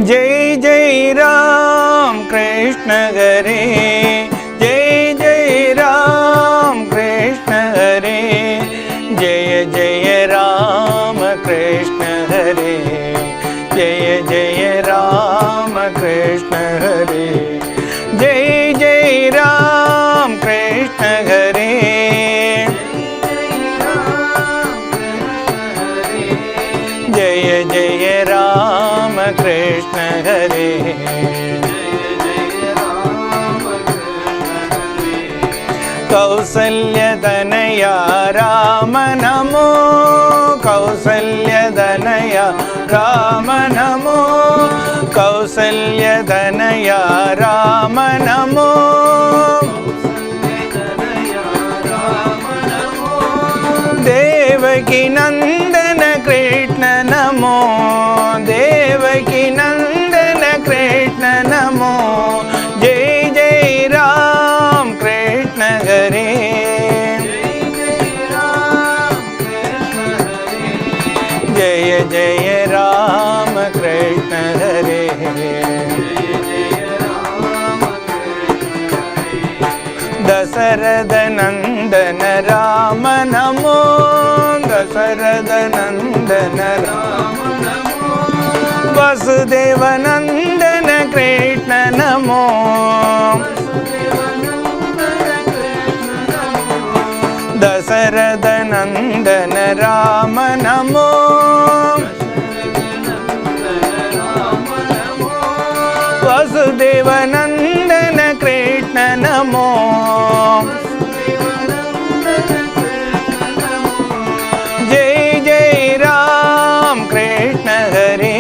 जय जय राम कृष्ण हरे, जय जय राम कृष्ण हरे, जय जय राम कृष्ण हरे, जय जय राम कृष्ण हरे, जय जय राम कृष्ण हरे, जय जय राम कृष्ण हरे। कौसल्यतनया राम नमो, कौसल्यतनया राम नमो, कौसल्यतनया राम नमो, देवकी नंदन कृष्ण नमो, देवकी नंदन कृष्ण नमो, जय जय राम कृष्ण हरे, जय जय राम कृष्ण हरे, दशरथ नंदन राम नमो, दशरथ नंदन राम नमो, वसुदेव नंदन कृष्ण नमो, दशरथ नंदन राम नमो, वसुदेव नंदन कृष्ण नमो, जय जय राम कृष्ण हरे,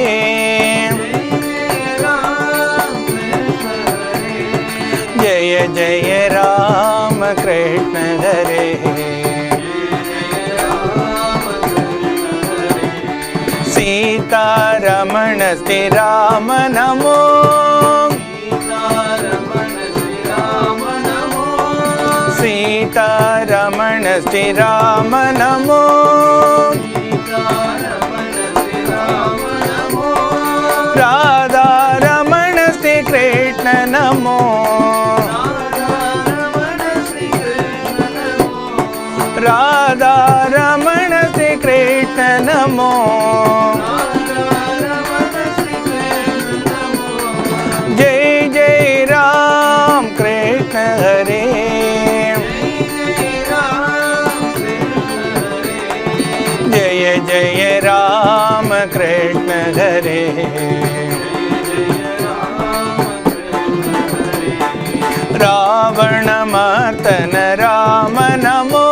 जय जय राम कृष्ण हरे, सीतारमण श्री राम नमो, सीतारमण श्री राम नमो, राधा रमण श्री कृष्ण नमो, राधा रमण श्री कृष्ण नमो, जय जय राम कृष्ण हरे, जय जय राम कृष्ण हरे, रावण मर्दन राम नमो,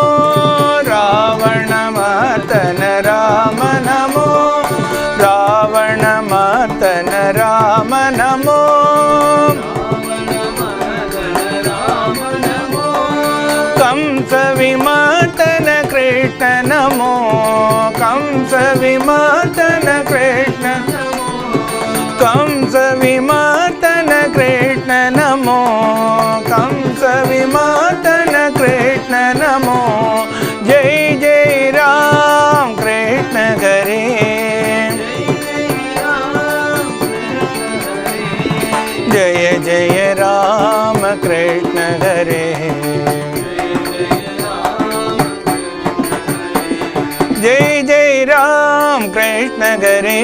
रावण मर्दन राम नमो, रावण मर्दन राम नमो, कंस विमर्दन कृष्ण नमो, कंस विमर्दन कृष्ण, कंस विमर्दन कृष्ण नमो, कंस विमर्दन कृष्ण नमो, जय जय राम कृष्ण हरे, जय जय राम कृष्ण हरे, जय जय राम कृष्ण हरे,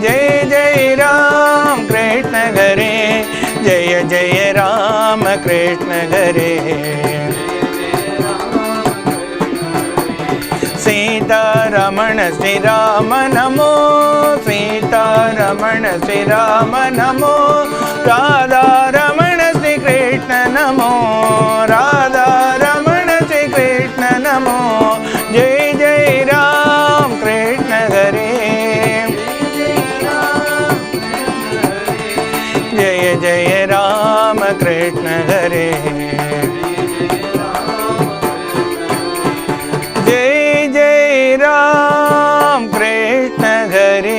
जय जय राम कृष्ण हरे, जय जय राम कृष्ण हरे, सीतारमण श्री राम नमो, सीतारमण श्री राम नमो, राधा रमण श्री कृष्ण नमो, राधा रमण श्री कृष्ण नमो, जय जय राम कृष्ण हरे, जय जय राम कृष्ण हरे, जय जय राम कृष्ण हरे,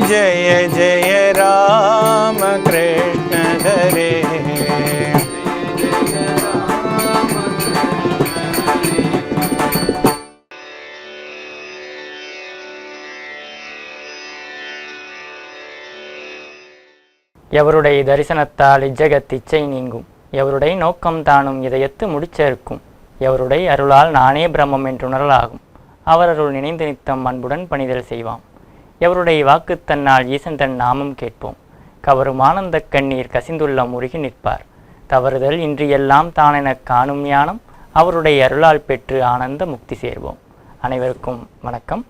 जय जय राम कृष्ण हरे। எவருடைய தரிசனத்தால் இஜ்ஜகத் இச்சை நீங்கும், எவருடைய நோக்கம் தானும் இதயத்து முடிச்சேர்க்கும், எவருடைய அருளால் நானே பிரம்மம் என்றுணரலாகும், அவர் அருள் நினைந்து நித்தம் அன்புடன் பணிதல் செய்வாம், எவருடைய வாக்கு தன்னால் ஈசன் தன் நாமம் கேட்போம், கவரும் ஆனந்த கண்ணீர் கசிந்துள்ள முருகி நிற்பார், தவறுதல் இன்றியெல்லாம் தானெனக் காணும் ஞானம், அவருடைய அருளால் பெற்று ஆனந்த முக்தி சேர்வோம். அனைவருக்கும் வணக்கம்.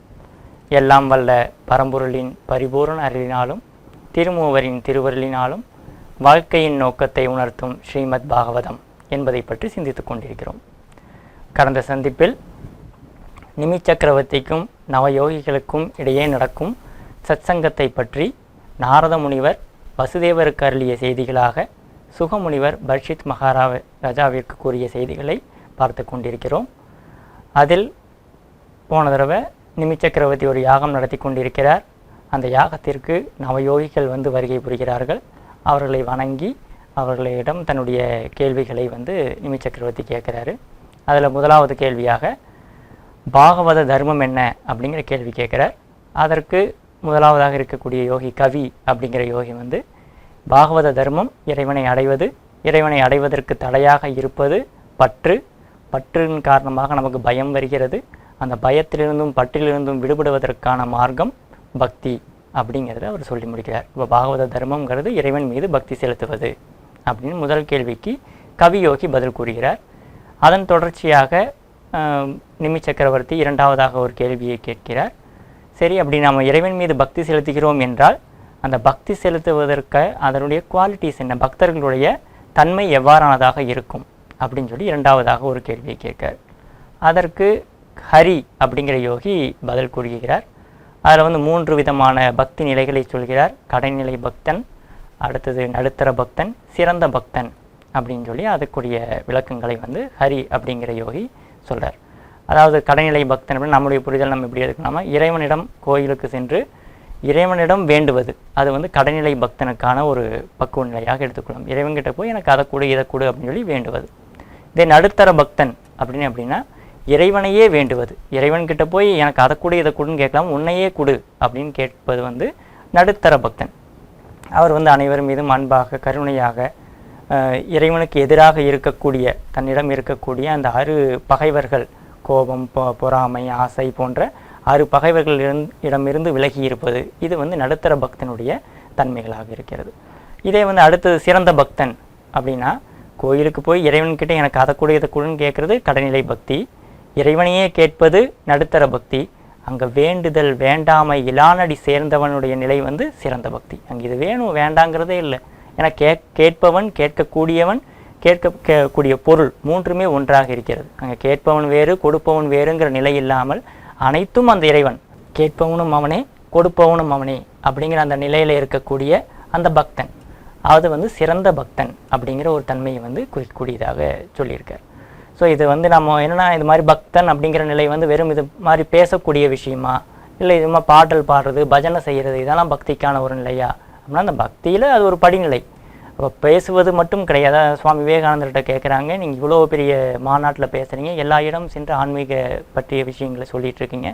எல்லாம் வல்ல பரம்பொருளின் பரிபூரண அருளினாலும் திருமூவரின் திருவருளினாலும் வாழ்க்கையின் நோக்கத்தை உணர்த்தும் ஸ்ரீமத் பாகவதம் என்பதை பற்றி சிந்தித்துக் கொண்டிருக்கிறோம். கடந்த சந்திப்பில் நிமி சக்கரவர்த்திக்கும் நவயோகிகளுக்கும் இடையே நடக்கும் சத்சங்கத்தை பற்றி நாரத முனிவர் வசுதேவருக்கு அருளிய செய்திகளாக சுகமுனிவர் பர்ஷித் மகாராஜாவிற்கு கூறிய செய்திகளை பார்த்து கொண்டிருக்கிறோம். அதில் போன தடவை நிமி சக்கரவர்த்தி ஒரு யாகம் நடத்தி கொண்டிருக்கிறார். அந்த யாகத்திற்கு நவயோகிகள் வந்து வருகை புரிகிறார்கள். அவர்களை வணங்கி அவர்களிடம் தன்னுடைய கேள்விகளை நிமி சக்கரவர்த்தி கேட்குறாரு. அதில் முதலாவது கேள்வியாக பாகவத தர்மம் என்ன அப்படிங்கிற கேள்வி கேட்குறார். அதற்கு முதலாவதாக இருக்கக்கூடிய யோகி கவி அப்படிங்கிற யோகி பாகவத தர்மம் இறைவனை அடைவது, இறைவனை அடைவதற்கு தடையாக இருப்பது பற்று, பற்றின் காரணமாக நமக்கு பயம் வருகிறது, அந்த பயத்திலிருந்தும் பற்றிலிருந்தும் விடுபடுவதற்கான மார்க்கம் பக்தி அப்படிங்கிறத அவர் சொல்லி முடிக்கிறார். இப்போ பாகவத தர்மங்கிறது இறைவன் மீது பக்தி செலுத்துவது அப்படின்னு முதல் கேள்விக்கு கவியோகி பதில் கூறுகிறார். அதன் தொடர்ச்சியாக நிமி சக்கரவர்த்தி இரண்டாவதாக ஒரு கேள்வியை கேட்கிறார். சரி, அப்படி நாம் இறைவன் மீது பக்தி செலுத்துகிறோம் என்றால் அந்த பக்தி செலுத்துவதற்கு அதனுடைய குவாலிட்டிஸ் என்ன, பக்தர்களுடைய தன்மை எவ்வாறானதாக இருக்கும் அப்படின்னு சொல்லி இரண்டாவதாக ஒரு கேள்வியை கேட்கிறார். அதற்கு ஹரி அப்படிங்கிற யோகி பதில் கூறுகிறார். அதில் 3 விதமான பக்தி நிலைகளை சொல்கிறார். கடைநிலை பக்தன், அடுத்தது நடுத்தர பக்தன், சிறந்த பக்தன் அப்படின்னு சொல்லி அதுக்குரிய விளக்கங்களை ஹரி அப்படிங்கிற யோகி சொல்கிறார். அதாவது கடைநிலை பக்தன் அப்படின்னு நம்முடைய புரிதல் நம்ம எப்படி எடுக்கலாமா, இறைவனிடம் கோயிலுக்கு சென்று இறைவனிடம் வேண்டுவது, அது கடைநிலை பக்தனுக்கான ஒரு பக்குவ நிலையாக எடுத்துக்கொள்ளும். இறைவன்கிட்ட போய் எனக்கு அதை கொடு இதை கொடு அப்படின்னு சொல்லி வேண்டுவது. இதே நடுத்தர பக்தன் அப்படின்னா இறைவனையே வேண்டுவது, இறைவன்கிட்ட போய் எனக்கு அதை கொடு இதை கொடுன்னு கேட்கலாம், உன்னையே கொடு அப்படின்னு கேட்பது நடுத்தர பக்தன். அவர் அனைவர் மீதும் அன்பாக கருணையாக இறைவனுக்கு எதிராக இருக்கக்கூடிய தன்னிடம் இருக்கக்கூடிய அந்த 6 பகைவர்கள், கோபம், பொறாமை, ஆசை போன்ற 6 பகைவர்கள் இடமிருந்து விலகி இருப்பது, இது நடுத்தர பக்தனுடைய தன்மைகளாக இருக்கிறது. இதே அடுத்தது சிறந்த பக்தன் அப்படின்னா கோயிலுக்கு போய் இறைவன்கிட்ட எனக்கு அதை கூட இதை கூடன்னு கேட்கறது கடைநிலை பக்தி, இறைவனையே கேட்பது நடுத்தர பக்தி, அங்கே வேண்டுதல் வேண்டாமை இலானடி சேர்ந்தவனுடைய நிலை சிறந்த பக்தி. அங்கே இது வேணும் வேண்டாங்கிறதே இல்லை. ஏன்னா கேட்பவன், கேட்கக்கூடியவன், கேட்கக்கூடிய பொருள் மூன்றுமே ஒன்றாக இருக்கிறது. அங்கே கேட்பவன் வேறு கொடுப்பவன் வேறுங்கிற நிலை இல்லாமல் அனைத்தும் அந்த இறைவன், கேட்பவனும் அவனே கொடுப்பவனும் அவனே அப்படிங்கிற அந்த நிலையில் இருக்கக்கூடிய அந்த பக்தன், அது சிறந்த பக்தன் அப்படிங்கிற ஒரு தன்மையை குறிக்கக்கூடியதாக சொல்லியிருக்கார். ஸோ இது நம்ம என்னென்னா இது மாதிரி பக்தன் அப்படிங்கிற நிலை வெறும் இது மாதிரி பேசக்கூடிய விஷயமா, இல்லை இது மாதிரி பாடல் பாடுறது, பஜனை செய்கிறது, இதெல்லாம் பக்திக்கான ஒரு நிலையா அப்படின்னா அந்த பக்தியில் அது ஒரு படிநிலை. அப்போ பேசுவது மட்டும் கிடையாது. சுவாமி விவேகானந்தர்கிட்ட கேட்குறாங்க, நீங்கள் இவ்வளோ பெரிய மாநாட்டில் பேசுகிறீங்க, எல்லா இடம் சென்று ஆன்மீக பற்றிய விஷயங்களை சொல்லிகிட்டு இருக்கீங்க,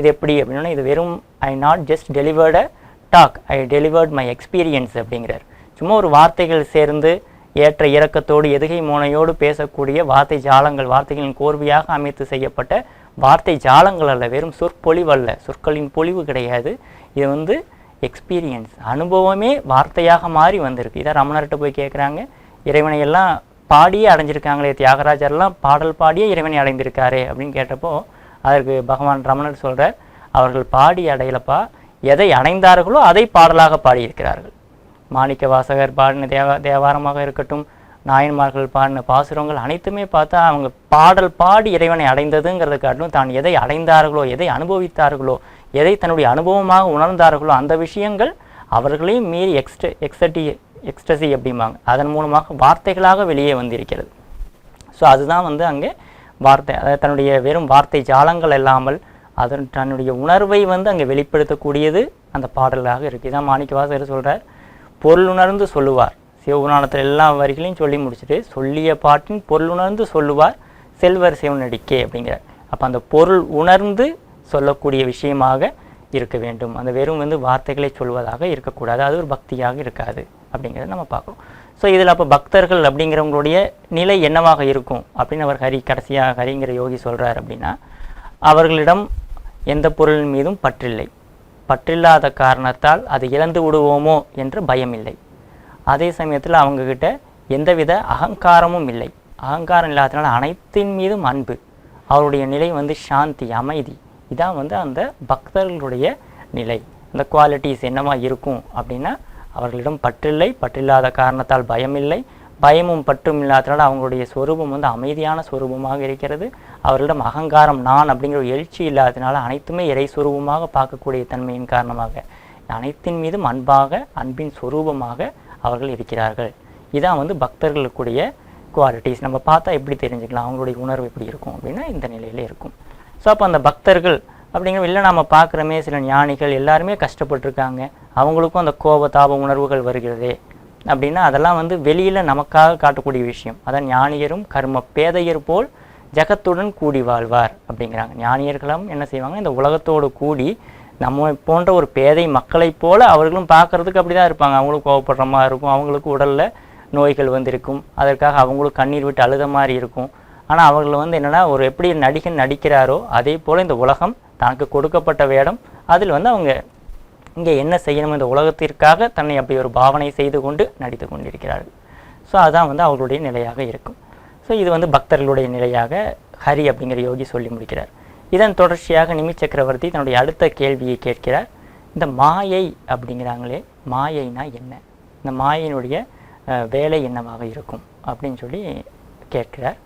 இது எப்படி அப்படின்னா இது வெறும் I not just delivered a talk, I delivered my experience அப்படிங்கிறார். சும்மா ஒரு வார்த்தைகள் சேர்ந்து ஏற்ற இறக்கத்தோடு எதுகை மோனையோடு பேசக்கூடிய வார்த்தை ஜாலங்கள், வார்த்தைகளின் கோர்வையாக அமைத்து செய்யப்பட்ட வார்த்தை ஜாலங்கள் அல்ல, வெறும் சொற்பொழிவு அல்ல, சொற்களின் பொழிவு கிடையாது. இது எக்ஸ்பீரியன்ஸ், அனுபவமே வார்த்தையாக மாறி வந்திருக்கு. இதை ரமணர்கிட்ட போய் கேட்குறாங்க, இறைவனை எல்லாம் பாடியே அடைஞ்சிருக்காங்களே, தியாகராஜர்லாம் பாடல் பாடியே இறைவனை அடைந்திருக்காரு அப்படின்னு கேட்டப்போ அதற்கு பகவான் ரமணர் சொல்கிறார், அவர்கள் பாடி அடையலப்பா, எதை அடைந்தார்களோ அதை பாடலாக பாடியிருக்கிறார்கள். மாணிக்க வாசகர் பாடின தேவாரமாக இருக்கட்டும், நாயன்மார்கள் பாடின பாசுரங்கள் அனைத்துமே பார்த்தா அவங்க பாடல் பாடி இறைவனை அடைந்ததுங்கிறத காட்டிலும் தான் எதை அடைந்தார்களோ, எதை அனுபவித்தார்களோ, எதை தன்னுடைய அனுபவமாக உணர்ந்தார்களோ அந்த விஷயங்கள் அவர்களையும் மீறி எக்ஸ்டசி அப்படிம்பாங்க, அதன் மூலமாக வார்த்தைகளாக வெளியே வந்திருக்கிறது. ஸோ அதுதான் அங்கே வார்த்தை, அதாவது தன்னுடைய வெறும் வார்த்தை ஜாலங்கள் இல்லாமல் அதன் தன்னுடைய உணர்வை அங்கே வெளிப்படுத்தக்கூடியது அந்த பாடலாக இருக்குது. இதான் மாணிக்கவாசகர் சொல்கிறார், பொருளுணர்ந்து சொல்லுவார். சிவபுராணத்தில் எல்லா வரிகளையும் சொல்லி முடிச்சுட்டு சொல்லிய பாட்டின் பொருளுணர்ந்து சொல்லுவார் செல்வர் சிவனடிக்கே அப்படிங்கிறார். அப்போ அந்த பொருள் உணர்ந்து சொல்லக்கூடிய விஷயமாக இருக்க வேண்டும். அந்த வெறும் வந்து வார்த்தைகளை சொல்வதாக இருக்கக்கூடாது, அது ஒரு பக்தியாக இருக்காது அப்படிங்கிறத நம்ம பார்க்குறோம். ஸோ இதில் அப்போ பக்தர்கள் அப்படிங்கிறவங்களுடைய நிலை என்னவாக இருக்கும் அப்படின்னு அவர் கடைசியாக ஹரிங்கிற யோகி சொல்கிறார் அப்படின்னா, அவர்களிடம் எந்த பொருளின் மீதும் பற்றில்லை, பற்றில்லாத காரணத்தால் அதை இழந்து விடுவோமோ என்ற பயம் இல்லை. அதே சமயத்தில் அவங்கக்கிட்ட எந்தவித அகங்காரமும் இல்லை, அகங்காரம் இல்லாததுனால அனைத்தின் மீதும் அன்பு, அவருடைய நிலை வந்து சாந்தி, அமைதி. இதான் வந்து அந்த பக்தர்களுடைய நிலை. அந்த குவாலிட்டிஸ் என்னவா இருக்கும் அப்படின்னா, அவர்களிடம் பற்றில்லை, பற்றில்லாத காரணத்தால் பயமில்லை, பயமும் பற்றும் இல்லாததால் அவங்களுடைய ஸ்வரூபம் வந்து அமைதியான ஸ்வரூபமாக இருக்கிறது. அவர்களிடம் அகங்காரம் நான் அப்படிங்கிற ஒரு எழுச்சி இல்லாததுனால அனைத்துமே இறை ஸ்வரூபமாக பார்க்கக்கூடிய தன்மையின் காரணமாக அனைத்தின் மீதும் அன்பாக, அன்பின் ஸ்வரூபமாக அவர்கள் இருக்கிறார்கள். இதான் வந்து பக்தர்களுக்குடைய குவாலிட்டிஸ். நம்ம பார்த்தா எப்படி தெரிஞ்சுக்கலாம் அவங்களுடைய உணர்வு எப்படி இருக்கும் அப்படின்னா இந்த நிலையிலே இருக்கும். ஸோ அப்போ அந்த பக்தர்கள் அப்படிங்கிற இல்லை நம்ம பார்க்குறமே சில ஞானிகள் எல்லாருமே கஷ்டப்பட்டுருக்காங்க, அவங்களுக்கும் அந்த கோப தாப உணர்வுகள் வருகிறதே அப்படின்னா அதெல்லாம் வந்து வெளியில் நமக்காக காட்டக்கூடிய விஷயம். அதான் ஞானியரும் கர்ம பேதையர் போல் ஜகத்துடன் கூடி வாழ்வார் அப்படிங்கிறாங்க. ஞானியர்களும் என்ன செய்வாங்க, இந்த உலகத்தோடு கூடி நம்ம போன்ற ஒரு பேதை மக்களைப் போல அவர்களும் பார்க்குறதுக்கு அப்படி தான் இருப்பாங்க. அவங்களும் கோவப்படுற மாதிரி இருக்கும், அவங்களுக்கு உடலில் நோய்கள் வந்து இருக்கும், அதற்காக அவங்களும் கண்ணீர் விட்டு அழுத மாதிரி இருக்கும். ஆனால் அவர்கள் வந்து என்னென்னா ஒரு எப்படி நடிகன் நடிக்கிறாரோ அதே போல் இந்த உலகம் தனக்கு கொடுக்கப்பட்ட வேடம், அதில் வந்து அவங்க இங்கே என்ன செய்யணும் இந்த உலகத்திற்காக தன்னை அப்படி ஒரு பாவனை செய்து கொண்டு நடித்து கொண்டிருக்கிறார்கள். ஸோ அதுதான் வந்து அவர்களுடைய நிலையாக இருக்கும். ஸோ இது வந்து பக்தர்களுடைய நிலையாக ஹரி அப்படிங்கிற யோகி சொல்லி முடிக்கிறார். இதன் தொடர்ச்சியாக நிமி சக்கரவர்த்தி தன்னுடைய அடுத்த கேள்வியை கேட்கிறார். இந்த மாயை அப்படிங்கிறாங்களே, மாயைனா என்ன, இந்த மாயினுடைய வேலை என்னவாக இருக்கும் அப்படின்னு சொல்லி கேட்கிறார்.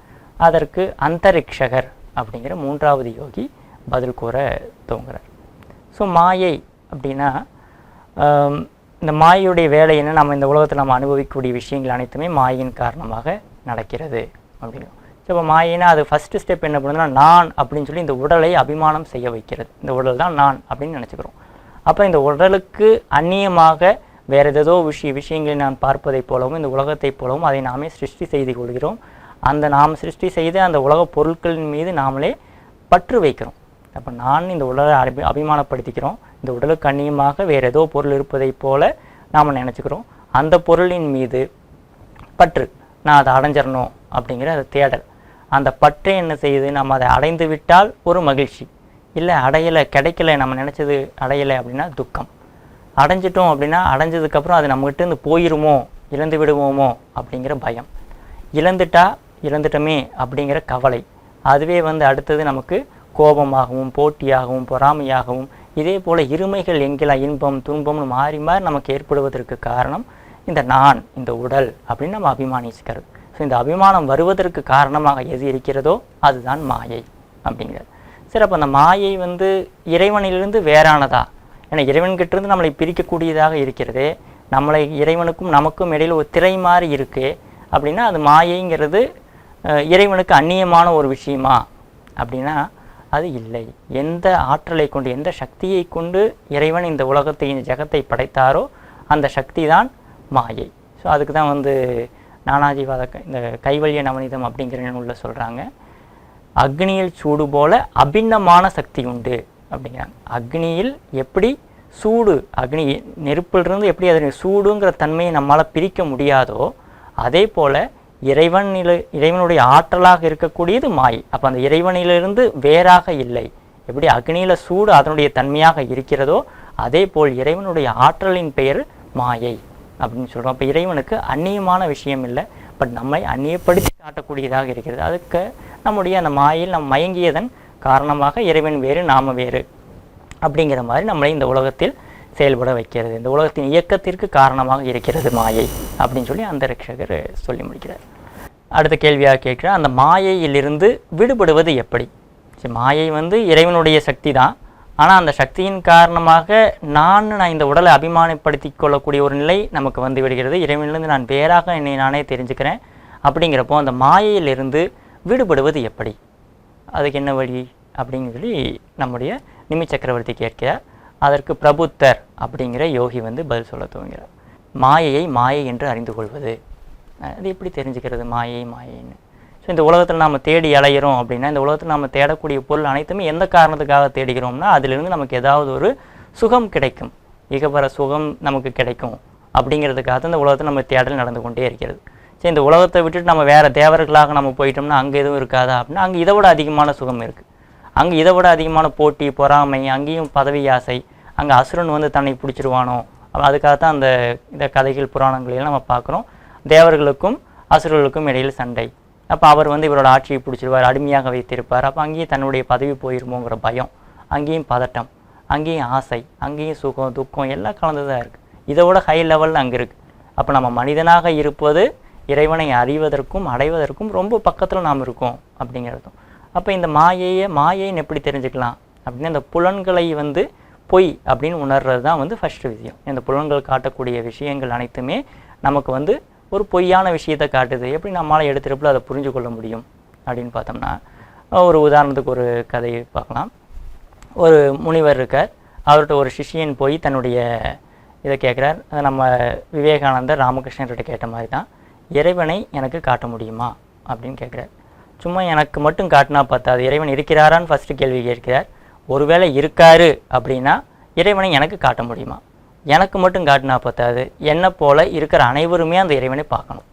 அதற்கு அந்தரிக்ஷகர் அப்படிங்கிற மூன்றாவது யோகி பதில் கூற துவங்குறார். ஸோ மாயை அப்படின்னா இந்த மாயையுடைய வேலை என்ன, நம்ம இந்த உலகத்தில் நம்ம அனுபவிக்கக்கூடிய விஷயங்கள் அனைத்துமே மாயின் காரணமாக நடக்கிறது அப்படிங்கிறோம். ஸோ இப்போ மாயினா அது ஃபஸ்ட்டு ஸ்டெப் என்ன பண்ணுதுன்னா நான் அப்படின்னு சொல்லி இந்த உடலை அபிமானம் செய்ய வைக்கிறது. இந்த உடல் தான் நான் அப்படின்னு நினச்சிக்கிறோம். அப்போ இந்த உடலுக்கு அந்நியமாக வேறு ஏதோ விஷயங்களை நான் பார்ப்பதைப் போலவும் இந்த உலகத்தைப் போலவும் அதை நாமே சிருஷ்டி செய்து கொள்கிறோம். அந்த நாம் சிருஷ்டி செய்து அந்த உலக பொருட்களின் மீது நாமளே பற்று வைக்கிறோம். அப்போ நான் இந்த உடலை அபிமானப்படுத்திக்கிறோம். இந்த உடலுக்கு அந்நியமாக வேறு ஏதோ பொருள் இருப்பதைப் போல நாம் நினச்சிக்கிறோம். அந்த பொருளின் மீது பற்று, நான் அதை அடைஞ்சிடணும் அப்படிங்கிற அதை தேடல். அந்த பற்றை என்ன செய்யுது, நம்ம அதை அடைந்து விட்டால் ஒரு மகிழ்ச்சி, இல்லை அடையலை கிடைக்கல நம்ம நினச்சது அடையலை அப்படின்னா துக்கம், அடைஞ்சிட்டோம் அப்படின்னா அடைஞ்சதுக்கப்புறம் அது நம்மகிட்ட இருந்து போயிருமோ இழந்து விடுவோமோ அப்படிங்கிற பயம், இழந்துட்டோமே அப்படிங்கிற கவலை, அதுவே வந்து அடுத்தது நமக்கு கோபமாகவும் போட்டியாகவும் பொறாமையாகவும் இதே போல் இருமைகள் எங்கெல்லாம் இன்பம் துன்பம்னு மாறி மாறி நமக்கு ஏற்படுவதற்கு காரணம் இந்த நான், இந்த உடல் அப்படின்னு நம்ம அபிமானிச்சுக்கிறது. ஸோ இந்த அபிமானம் வருவதற்கு காரணமாக எது இருக்கிறதோ அதுதான் மாயை அப்படிங்கிறது. சரி, அப்போ அந்த மாயை வந்து இறைவனிலிருந்து வேறானதா? ஏன்னா இறைவன்கிட்டருந்து நம்மளை பிரிக்கக்கூடியதாக இருக்கிறது, நம்மளை இறைவனுக்கும் நமக்கும் இடையில் ஒரு திரை மாதிரி இருக்குது அப்படின்னா அது மாயைங்கிறது இறைவனுக்கு அந்நியமான ஒரு விஷயமா அப்படின்னா அது இல்லை. எந்த ஆற்றலை கொண்டு எந்த சக்தியை கொண்டு இறைவன் இந்த உலகத்தை இந்த ஜகத்தை படைத்தாரோ அந்த சக்தி தான் மாயை. ஸோ அதுக்கு தான் வந்து நானாஜிவாத இந்த கைவல்ய நவநீதம் அப்படிங்கிற நூலில் சொல்கிறாங்க, அக்னியில் சூடு போல அபிண்ணமான சக்தி உண்டு அப்படிங்கிறாங்க. அக்னியில் எப்படி சூடு, அக்னி நெருப்பிலிருந்து எப்படி அதனுடைய சூடுங்கிற தன்மையை நம்மளால் பிரிக்க முடியாதோ அதே போல் இறைவனுடைய ஆற்றலாக இருக்கக்கூடியது மாயை. அப்போ அந்த இறைவனிலிருந்து வேறாக இல்லை. எப்படி அக்னியில் சூடு அதனுடைய தன்மையாக இருக்கிறதோ அதே போல் இறைவனுடைய ஆற்றலின் பெயர் மாயை அப்படின்னு சொல்கிறோம். அப்போ இறைவனுக்கு அந்நியமான விஷயம் இல்லை, பட் நம்மை அந்நியப்படுத்தி காட்டக்கூடியதாக இருக்கிறது. அதுக்கு நம்முடைய அந்த மாயில் நம் மயங்கியதன் காரணமாக இறைவன் வேறு நாம வேறு அப்படிங்கிற மாதிரி நம்மளை இந்த உலகத்தில் செயல்பட வைக்கிறது. இந்த உலகத்தின் இயக்கத்திற்கு காரணமாக இருக்கிறது மாயை அப்படின்னு சொல்லி அந்த ரட்சகர் சொல்லி முடிக்கிறார். அடுத்த கேள்வியாக கேட்குற, அந்த மாயையிலிருந்து விடுபடுவது எப்படி? சரி, மாயை வந்து இறைவனுடைய சக்தி தான், ஆனால் அந்த சக்தியின் காரணமாக நான் இந்த உடலை அபிமானப்படுத்தி கொள்ளக்கூடிய ஒரு நிலை நமக்கு வந்து விடுகிறது. இறைவனிலிருந்து நான் வேறாக என்னை நானே தெரிஞ்சுக்கிறேன். அப்படிங்கிறப்போ அந்த மாயையிலிருந்து விடுபடுவது எப்படி, அதுக்கு என்ன வழி அப்படின்னு சொல்லி நம்முடைய நிமி சக்கரவர்த்தி கேட்கிறார். அதற்கு பிரபுத்தர் அப்படிங்கிற யோகி வந்து பதில் சொல்ல துவங்கிறார். மாயையை மாயை என்று அறிந்து கொள்வது, அது எப்படி தெரிஞ்சுக்கிறது மாயைன்னு? ஸோ இந்த உலகத்தில் நாம் தேடி அலைகிறோம் அப்படின்னா இந்த உலகத்தில் நாம் தேடக்கூடிய பொருள் அனைத்துமே எந்த காரணத்துக்காக தேடுகிறோம்னா அதிலிருந்து நமக்கு ஏதாவது ஒரு சுகம் கிடைக்கும், இகபர சுகம் நமக்கு கிடைக்கும் அப்படிங்கிறதுக்காக இந்த உலகத்தை நம்ம தேடல் நடந்து கொண்டே இருக்கிறது. சரி, இந்த உலகத்தை விட்டுட்டு நம்ம வேறு தேவர்களாக நம்ம போயிட்டோம்னா அங்கே எதுவும் இருக்காதா அப்படின்னா அங்கே இதை விட அதிகமான சுகம் இருக்குது. அங்கே இதை விட அதிகமான போட்டி, பொறாமை, அங்கேயும் பதவி ஆசை, அங்கே அசுரன் வந்து தன்னை பிடிச்சிருவானோ, அதுக்காகத்தான் அந்த இந்த கதைகள் புராணங்களையும் நம்ம பார்க்குறோம். தேவர்களுக்கும் அசுரர்களுக்கும் இடையில் சண்டை. அப்போ அவர் வந்து இவரோட ஆட்சியை பிடிச்சிருவார், அடிமையாக வைத்திருப்பார். அப்போ அங்கேயும் தன்னுடைய பதவி போயிருமோங்கிற பயம், அங்கேயும் பதட்டம், அங்கேயும் ஆசை, அங்கேயும் சுகம் துக்கம் எல்லாம் கலந்து தான் இருக்குது. இதோட ஹை லெவலில் அங்கே இருக்குது. அப்போ நம்ம மனிதனாக இருப்பது இறைவனை அறிவதற்கும் அடைவதற்கும் ரொம்ப பக்கத்தில் நாம் இருக்கோம் அப்படிங்கிறதும். அப்போ இந்த மாயைன்னு எப்படி தெரிஞ்சுக்கலாம் அப்படின்னா, இந்த புலன்களை வந்து பொய் அப்படின்னு உணர்றது தான் வந்து ஃபஸ்ட்டு விஷயம். இந்த புலன்கள் காட்டக்கூடிய விஷயங்கள் அனைத்துமே நமக்கு வந்து ஒரு பொய்யான விஷயத்தை காட்டுது. எப்படி நம்மளால் எடுத்துகிட்டு அதை புரிஞ்சு கொள்ள முடியும் அப்படின்னு பார்த்தோம்னா, ஒரு உதாரணத்துக்கு ஒரு கதையை பார்க்கலாம். ஒரு முனிவர் இருக்கார். அவர்கிட்ட ஒரு சிஷ்யன் போய் தன்னுடைய இதை கேட்குறார். அதை நம்ம விவேகானந்தர் ராமகிருஷ்ணர்கிட்ட கேட்ட மாதிரி தான், இறைவனை எனக்கு காட்ட முடியுமா அப்படின்னு கேட்குறார். சும்மா எனக்கு மட்டும் காட்டினா பார்த்தாது, இறைவன் இருக்கிறாரான்னு ஃபஸ்ட்டு கேள்வி கேட்கிறார். ஒருவேளை இருக்காரு அப்படின்னா இறைவனை எனக்கு காட்ட முடியுமா? எனக்கு மட்டும் காட்டினா பார்த்தாது, என்னை போல் இருக்கிற அனைவருமே அந்த இறைவனை பார்க்கணும்.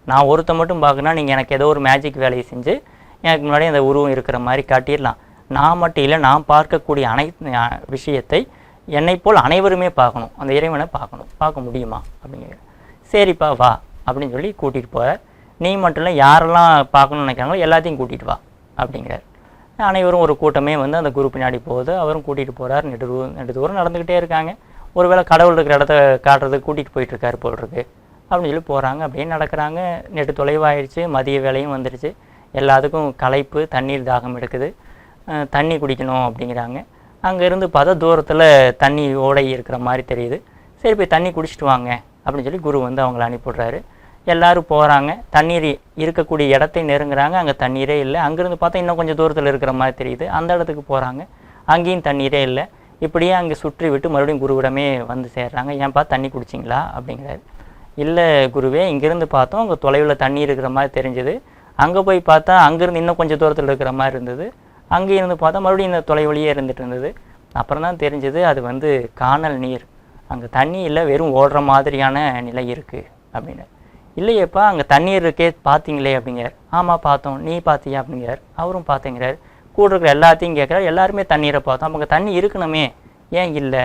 நான் ஒருத்த மட்டும் பார்க்கணுன்னா நீங்கள் எனக்கு ஏதோ ஒரு மேஜிக் வேலையை செஞ்சு எனக்கு முன்னாடி அந்த உருவம் இருக்கிற மாதிரி காட்டிடலாம். நான் மட்டும் இல்லை, நான் பார்க்கக்கூடிய அனைத்து விஷயத்தை என்னை போல் அனைவருமே பார்க்கணும், அந்த இறைவனை பார்க்கணும். பார்க்க முடியுமா அப்படிங்கிற. சரிப்பா வா அப்படின்னு சொல்லி கூட்டிகிட்டு போகிறார். நீ மட்டும் இல்லை, யாரெல்லாம் பார்க்கணும்னு நினைக்கிறாங்களோ எல்லாத்தையும் கூட்டிகிட்டு வா அப்படிங்கிறார். அனைவரும் ஒரு கூட்டமே வந்து அந்த குரு பின்னாடி போகுது. அவரும் கூட்டிகிட்டு போகிறார். நெடு தூரம் நடந்துக்கிட்டே இருக்காங்க. ஒருவேளை கடவுள் இருக்கிற இடத்த காட்டுறதுக்கு கூட்டிகிட்டு போயிட்டுருக்காரு போல் இருக்கு அப்படின்னு சொல்லி போகிறாங்க. அப்படியே நடக்கிறாங்க. நெடு தொலைவாயிடுச்சு, மதிய வேலையும் வந்துடுச்சு. எல்லாத்துக்கும் களைப்பு, தண்ணீர் தாகம் எடுக்குது, தண்ணி குடிக்கணும் அப்படிங்கிறாங்க. அங்கேருந்து பார்த்தா தூரத்தில் தண்ணி ஓடை இருக்கிற மாதிரி தெரியுது. சரி போய் தண்ணி குடிச்சிட்டு வாங்க அப்படின்னு சொல்லி குரு வந்து அவங்கள அனுப்பிவிட்றாரு. எல்லோரும் போகிறாங்க. தண்ணீர் இருக்கக்கூடிய இடத்தை நெருங்குறாங்க. அங்கே தண்ணீரே இல்லை. அங்கேருந்து பார்த்தா இன்னும் கொஞ்சம் தூரத்தில் இருக்கிற மாதிரி தெரியுது. அந்த இடத்துக்கு போகிறாங்க. அங்கேயும் தண்ணீரே இல்லை. இப்படியே அங்கே சுற்றி விட்டு மறுபடியும் குருவிடமே வந்து சேர்றாங்க. ஏன்ப்பா தண்ணி குடிச்சிங்களா அப்படிங்கிறாரு. இல்லை குருவே, இங்கேருந்து பார்த்தோம் அங்கே தொலைவில் தண்ணி இருக்கிற மாதிரி தெரிஞ்சது. அங்கே போய் பார்த்தா அங்கேருந்து இன்னும் கொஞ்சம் தூரத்தில் இருக்கிற மாதிரி இருந்தது. அங்கே இருந்து பார்த்தா மறுபடியும் இந்த தொலைவழியே இருந்துகிட்டு இருந்தது. அப்புறம் தான் தெரிஞ்சது அது வந்து காணல் நீர், அங்கே தண்ணி இல்லை, வெறும் ஓடுற மாதிரியான நிலை இருக்குது அப்படின்னு. இல்லையேப்பா அங்கே தண்ணீர் இருக்கே பார்த்தீங்களே அப்படிங்கிறார். ஆமாம் பார்த்தோம். நீ பார்த்தியா அப்படிங்கிறார். அவரும் பார்த்தேங்கிறார். கூட இருக்கிற எல்லாத்தையும் கேட்குறாரு. எல்லாருமே தண்ணீரை பார்த்தோம். அப்போ அங்கே தண்ணி இருக்கணுமே, ஏன் இல்லை?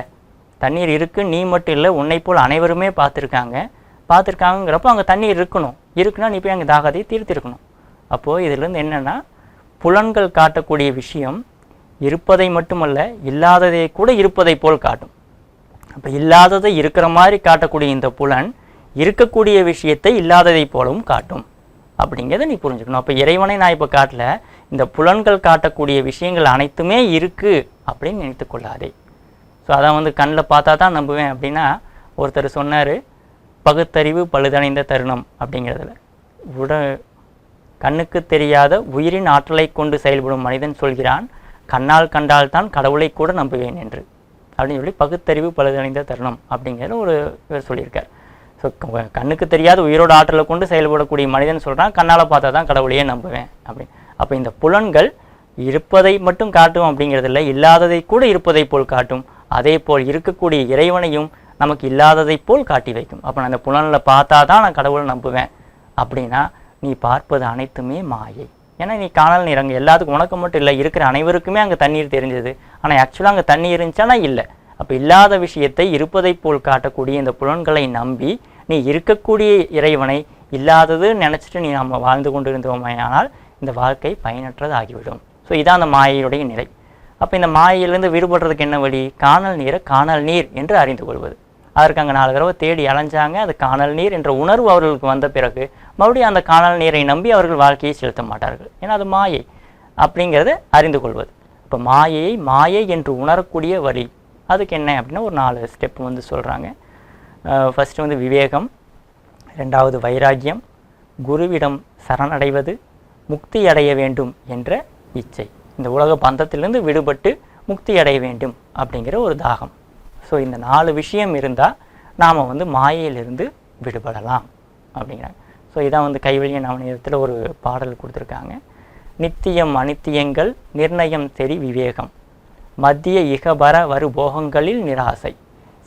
தண்ணீர் இருக்குது, நீ மட்டும் இல்லை, உன்னை போல் அனைவருமே பார்த்துருக்காங்கிறப்போ அங்கே தண்ணீர் இருக்கணும். இருக்குன்னா நீ போய் அங்கே தாகத்தை தீர்த்திருக்கணும். அப்போது இதிலேருந்து என்னென்னா, புலன்கள் காட்டக்கூடிய விஷயம் இருப்பதை மட்டுமல்ல, இல்லாததை கூட இருப்பதை போல் காட்டும். அப்போ இல்லாததை இருக்கிற மாதிரி காட்டக்கூடிய இந்த புலன் இருக்கக்கூடிய விஷயத்தை இல்லாததை போலவும் காட்டும் அப்படிங்கிறத நீ புரிஞ்சுக்கணும். அப்போ இறைவனை நான் இப்போ காட்டல, இந்த புலன்கள் காட்டக்கூடிய விஷயங்கள் அனைத்துமே இருக்குது அப்படின்னு நினைத்து கொள்ளாதே. ஸோ அதான் வந்து கண்ணில் பார்த்தா தான் நம்புவேன் அப்படின்னா, ஒருத்தர் சொன்னார், பகுத்தறிவு பழுதடைந்த தருணம் அப்படிங்கிறதுல. கண்ணுக்கு தெரியாத உயிரின் ஆற்றலை கொண்டு செயல்படும் மனிதன் சொல்கிறான், கண்ணால் கண்டால் தான் கடவுளை கூட நம்புவேன் என்று அப்படின்னு சொல்லி பகுத்தறிவு பழுதடைந்த தருணம் அப்படிங்கிற ஒரு இவர் சொல்லியிருக்கார். ஸோ கண்ணுக்கு தெரியாத உயிரோட ஆற்றலை கொண்டு செயல்படக்கூடிய மனிதன் சொல்கிறான், கண்ணால் பார்த்தா தான் கடவுளையே நம்புவேன் அப்படின்னு. அப்போ இந்த புலன்கள் இருப்பதை மட்டும் காட்டும் அப்படிங்கிறதில்ல, இல்லாததை கூட இருப்பதை போல் காட்டும். அதே போல் இருக்கக்கூடிய இறைவனையும் நமக்கு இல்லாததை போல் காட்டி வைக்கும். அப்போ நான் அந்த புலனில் பார்த்தா தான் நான் கடவுளை நம்புவேன் அப்படின்னா, நீ பார்ப்பது அனைத்துமே மாயை. ஏன்னா நீ காணல் நீர், அங்கே எல்லாத்துக்கும் உனக்கு மட்டும் இல்லை, இருக்கிற அனைவருக்குமே அங்கே தண்ணீர் தெரிஞ்சது. ஆனால் ஆக்சுவலாக அங்கே தண்ணி இருந்துச்சானா இல்லை. அப்போ இல்லாத விஷயத்தை இருப்பதை போல் காட்டக்கூடிய இந்த புலன்களை நம்பி நீ இருக்கக்கூடிய இறைவனை இல்லாதது நினச்சிட்டு நீ நம்ம வாழ்ந்து கொண்டு இருந்தோமையானால் இந்த வாழ்க்கை பயனற்றது ஆகிவிடும். ஸோ இதான் அந்த மாயையுடைய நிலை. அப்போ இந்த மாயையிலேருந்து விடுபடுறதுக்கு என்ன வழி? காணல் நீரை காணல் நீர் என்று அறிந்து கொள்வது. அதற்கு அங்கே 4 தடவை தேடி அலைஞ்சாங்க. அது காணல் நீர் என்ற உணர்வு அவர்களுக்கு வந்த பிறகு மறுபடியும் அந்த காணல் நீரை நம்பி அவர்கள் வாழ்க்கையை செலுத்த மாட்டார்கள். ஏன்னா அது மாயை அப்படிங்கிறத அறிந்து கொள்வது. இப்போ மாயையை மாயை என்று உணரக்கூடிய வழி அதுக்கு என்ன அப்படின்னா, ஒரு 4 ஸ்டெப் வந்து சொல்கிறாங்க. ஃபஸ்ட்டு வந்து விவேகம், 2வது வைராக்கியம், குருவிடம் சரணடைவது, முக்தி அடைய வேண்டும் என்ற இச்சை. இந்த உலக பந்தத்திலிருந்து விடுபட்டு முக்தி அடைய வேண்டும் அப்படிங்கிற ஒரு தாகம். ஸோ இந்த 4 விஷயம் இருந்தால் நாம் வந்து மாயையிலிருந்து விடுபடலாம் அப்படிங்கிறாங்க. ஸோ இதான் வந்து கைவல்ய நவநீதத்தில் ஒரு பாடல் கொடுத்துருக்காங்க. நித்தியம் அனித்தியங்கள் நிர்ணயம் தெரி விவேகம், மத்திய இகபர வரு போகங்களில் நிராசை.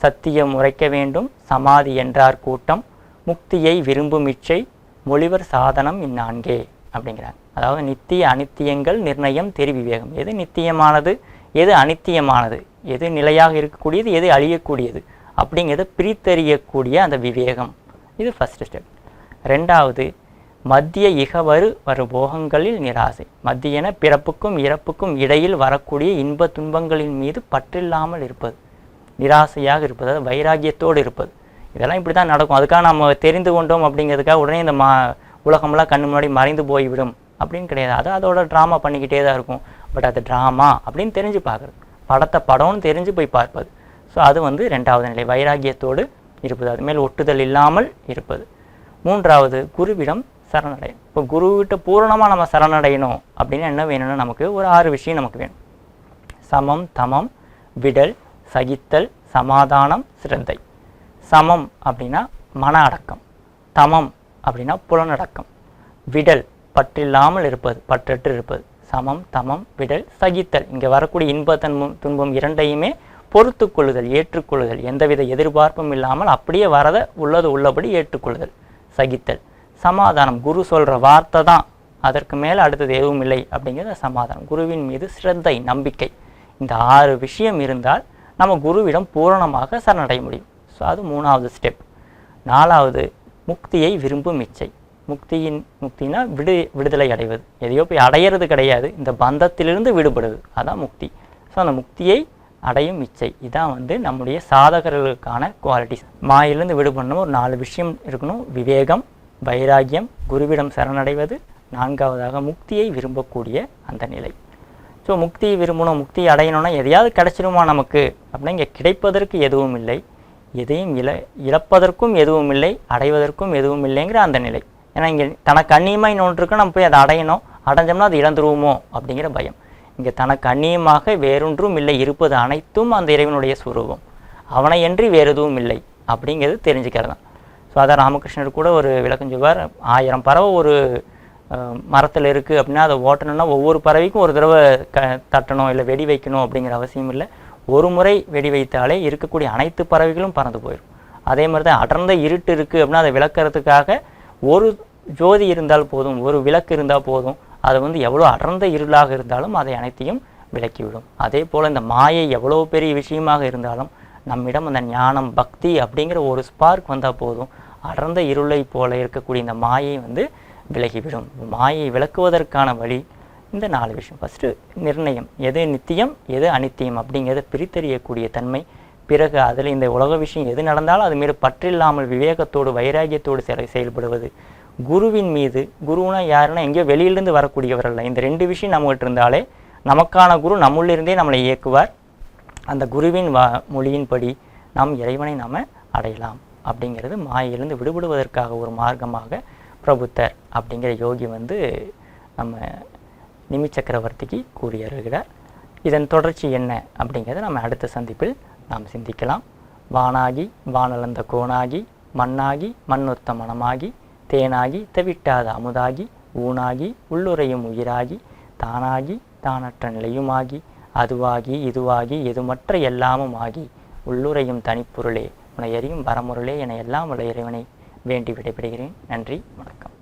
சத்தியம் உரைக்க வேண்டும் சமாதி என்றார் கூட்டம். முக்தியை விரும்பும் இச்சை மொழிவர் சாதனம் இந்நான்கே அப்படிங்கிறாங்க. அதாவது நித்திய அனித்தியங்கள் நிர்ணயம் விவேகம். எது நித்தியமானது, எது அனித்தியமானது, எது நிலையாக இருக்கக்கூடியது, எது அழியக்கூடியது அப்படிங்கிறத பிரித்தறியக்கூடிய அந்த விவேகம். இது ஃபஸ்ட்டு ஸ்டெப். ரெண்டாவது, மத்திய இகவரு வரு போகங்களில் நிராசை. மத்தியன பிறப்புக்கும் இறப்புக்கும் இடையில் வரக்கூடிய இன்ப துன்பங்களின் மீது பற்றில்லாமல் இருப்பது, நிராசையாக இருப்பது, அதாவது வைராகியத்தோடு இருப்பது. இதெல்லாம் இப்படி தான் நடக்கும். அதுக்காக நம்ம தெரிந்து கொண்டோம் அப்படிங்கிறதுக்காக உடனே இந்த உலகமெல்லாம் கண்ணு முன்னாடி மறைந்து போய்விடும் அப்படின்னு கிடையாது. அது அதோட ட்ராமா பண்ணிக்கிட்டே தான் இருக்கும். பட் அது ட்ராமா அப்படின்னு தெரிஞ்சு பார்க்குறது, படத்தை படம்னு தெரிஞ்சு போய் பார்ப்பது. ஸோ அது வந்து ரெண்டாவது நிலை, வைராகியத்தோடு இருப்பது, அது மேல் ஒட்டுதல் இல்லாமல் இருப்பது. மூன்றாவது, குருவிடம் சரணடை. இப்போ குருவிட்ட பூரணமாக நம்ம சரணடையணும் அப்படின்னா என்ன வேணும்னா நமக்கு ஒரு 6 விஷயம் நமக்கு வேணும். சமம், தமம், விடல், சகித்தல், சமாதானம், சிரத்தை. சமம் அப்படின்னா மன அடக்கம், தமம் அப்படின்னா புலனடக்கம், விடல் பற்றில்லாமல் இருப்பது, பற்றற்று இருப்பது. சமம், தமம், விடல், சகித்தல், இங்கே வரக்கூடிய இன்ப துன்பம் இரண்டையுமே பொறுத்து கொள்ளுதல், ஏற்றுக்கொள்ளுதல், எந்தவித எதிர்பார்ப்பும் இல்லாமல் அப்படியே வரதை உள்ளது உள்ளபடி ஏற்றுக்கொள்ளுதல், சகித்தல். சமாதானம், குரு சொல்கிற வார்த்தை தான், அதற்கு மேலே அடுத்தது எதுவும் இல்லை அப்படிங்கிறது சமாதானம். குருவின் மீது ஸ்ரத்தை, நம்பிக்கை. இந்த 6 விஷயம் இருந்தால் நம்ம குருவிடம் பூரணமாக சரணடைய முடியும். ஸோ அது 3வது ஸ்டெப். 4வது, முக்தியை விரும்பும் இச்சை. முக்தினா விடுதலை அடைவது, எதையோ போய் அடையிறது கிடையாது, இந்த பந்தத்திலிருந்து விடுபடுது, அதான் முக்தி. ஸோ அந்த முக்தியை அடையும் இச்சை, இதான் வந்து நம்முடைய சாதகர்களுக்கான குவாலிட்டிஸ். மாயிலிருந்து விடுபடணும் ஒரு 4 விஷயம் இருக்கணும். விவேகம், வைராகியம், குருவிடம் சரணடைவது, 4வதாக முக்தியை விரும்பக்கூடிய அந்த நிலை. ஸோ முக்தியை விரும்பணும், முக்தியை அடையணும்னா எதையாவது கிடைச்சிருமா நமக்கு அப்படின்னா இங்கே கிடைப்பதற்கு எதுவும் இல்லை, எதையும் இழப்பதற்கும் எதுவும் இல்லை, அடைவதற்கும் எதுவும் இல்லைங்கிற அந்த நிலை. ஏன்னா இங்கே தனக்கு அந்நியமாக இன்னொன்று இருக்கு, நம்ம போய் அதை அடையணும், அடைஞ்சோம்னா அது இழந்துருவோமோ அப்படிங்கிற பயம். இங்கே தனக்கு அந்நியமாக வேறொன்றும் இல்லை, இருப்பது அனைத்தும் அந்த இறைவனுடைய சுரூபம், அவனை என்று வேறு எதுவும் இல்லை அப்படிங்கிறது தெரிஞ்சுக்கிறது தான். ஸோ அதை ராமகிருஷ்ணர் கூட ஒரு விளக்கம் சொல்வார். 1000 பறவை ஒரு மரத்தில் இருக்குது அப்படின்னா அதை ஓட்டணும்னா ஒவ்வொரு பறவைக்கும் ஒரு தடவை தட்டணும், இல்லை வெடி வைக்கணும் அப்படிங்கிற அவசியம் இல்லை. ஒரு முறை வெடி வைத்தாலே இருக்கக்கூடிய அனைத்து பறவைகளும் பறந்து போயிடும். அதே மாதிரி தான் அடர்ந்த இருட்டு இருக்குது அப்படின்னா அதை விளக்கிறதுக்காக ஒரு ஜோதி இருந்தால் போதும், ஒரு விளக்கு இருந்தால் போதும், அது வந்து எவ்வளோ அடர்ந்த இருளாக இருந்தாலும் அதை அனைத்தையும் விளக்கிவிடும். அதே போல் இந்த மாயை எவ்வளோ பெரிய விஷயமாக இருந்தாலும் நம்மிடம் அந்த ஞானம், பக்தி அப்படிங்கிற ஒரு ஸ்பார்க் வந்தால் போதும், அடர்ந்த இருளை போல இருக்கக்கூடிய இந்த மாயை வந்து விலகிவிடும். மாயை விளக்குவதற்கான வழி இந்த 4 விஷயம். ஃபஸ்ட்டு நிர்ணயம், எது நித்தியம் எது அனித்தியம் அப்படிங்கிறத பிரித்தறியக்கூடிய தன்மை. பிறகு அதில் இந்த உலக விஷயம் எது நடந்தாலும் அது மீது பற்றில்லாமல் விவேகத்தோடு வைராகியத்தோடு செயல்படுவது. குருவின் மீது, குருனா யாருன்னா எங்கேயோ வெளியிலிருந்து வரக்கூடியவர் அல்ல. இந்த 2 விஷயம் நம்மகிட்ட இருந்தாலே நமக்கான குரு நம்முள்ளிருந்தே நம்மளை இயக்குவார். அந்த குருவின் மொழியின்படி நாம் இறைவனை நாம் அடையலாம் அப்படிங்கிறது மாயிலிருந்து விடுபடுவதற்காக ஒரு மார்க்கமாக பிரபுத்தர் அப்படிங்கிற யோகி வந்து நம்ம நிமி சக்கரவர்த்திக்கு கூறியிருக்கிறார். இதன் தொடர்ச்சி என்ன அப்படிங்கிறத நம்ம அடுத்த சந்திப்பில் நாம் சிந்திக்கலாம். வானாகி வானளந்த கோணாகி, மண்ணாகி மண்ணொத்த மனமாகி, தேனாகி தவிட்டாத அமுதாகி, ஊனாகி உள்ளுரையும் உயிராகி, தானாகி தானற்ற நிலையுமாகி, அதுவாகி இதுவாகி எதுமற்ற எல்லாமும் ஆகி, உள்ளுரையும் தனிப்பொருளே உன்னை எறியும் வரமுருளே என எல்லாம் உள்ள இறைவனை வேண்டி விடைபெறுகிறேன். நன்றி, வணக்கம்.